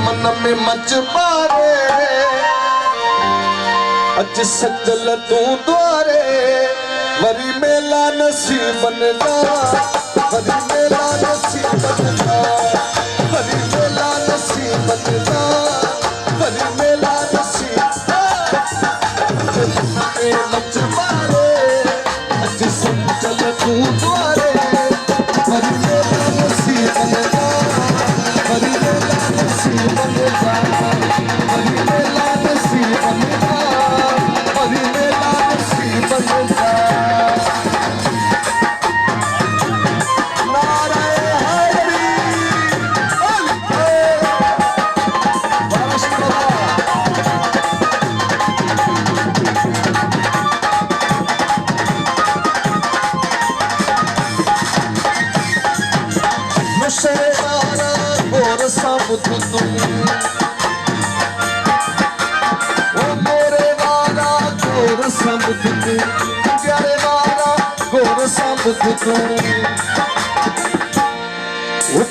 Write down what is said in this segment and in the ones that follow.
मन में मच मारे अज सजल तू द्वारे वरी मेला नसीब बनदा वरी मेला नसीब बनदा वरी मेला नसीब बनदा वरी मेला नसीब मच मारे अज सजल तू द्वारे वरी मेला नसीब बनदा वरी मेला नसीब बनदा वरी मेला नसीब बनदा वरी मेला नसीब बनदा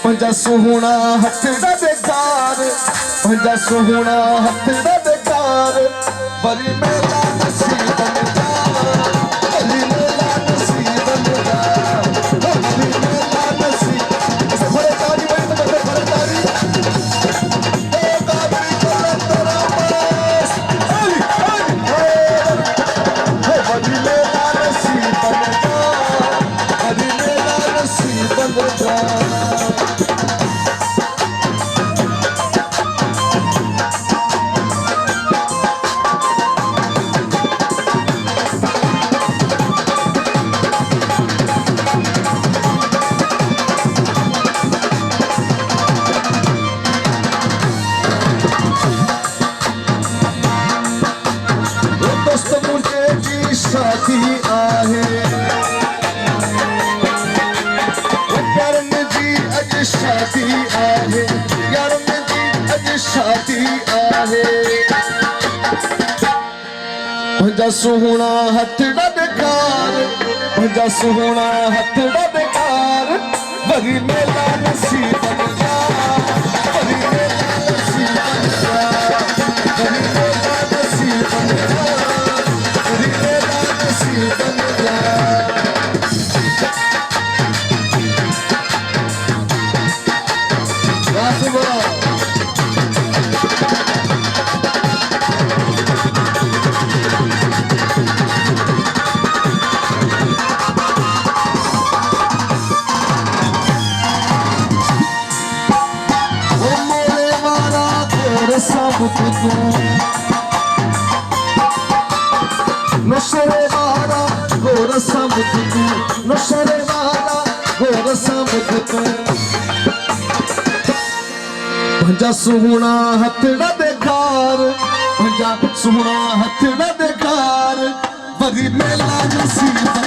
पंजा सोहना हथ दा बेकार पंजा सोहना हथ दा बेकार वरी मेला नसीब बनदा वरी मेला नसीब बनदा वरी मेला नसीब बड़े तारी बड़ी तो बड़े तारी ओ तारी कर तेरा बस वरी मेला नसीब बनदा वरी मेला नसीब बनदा शादी आहे करन जी अज शादी आहे करन जी अज शादी आहे पंजा सोहना हथ दा बेकार पंजा सोहना हथ दा बेकार वरी मेला नसीब बनदा वरी मेला नसीब बनदा वरी मेला नसीब बनदा वरी मेला नसीब बनदा नशरे वाला गोर सबूत तू नशरे वाला गोर सबूत तू पंजा सोहना हथ दा बेकार पंजा सोहना हथ दा बेकार वरी मेला नसीब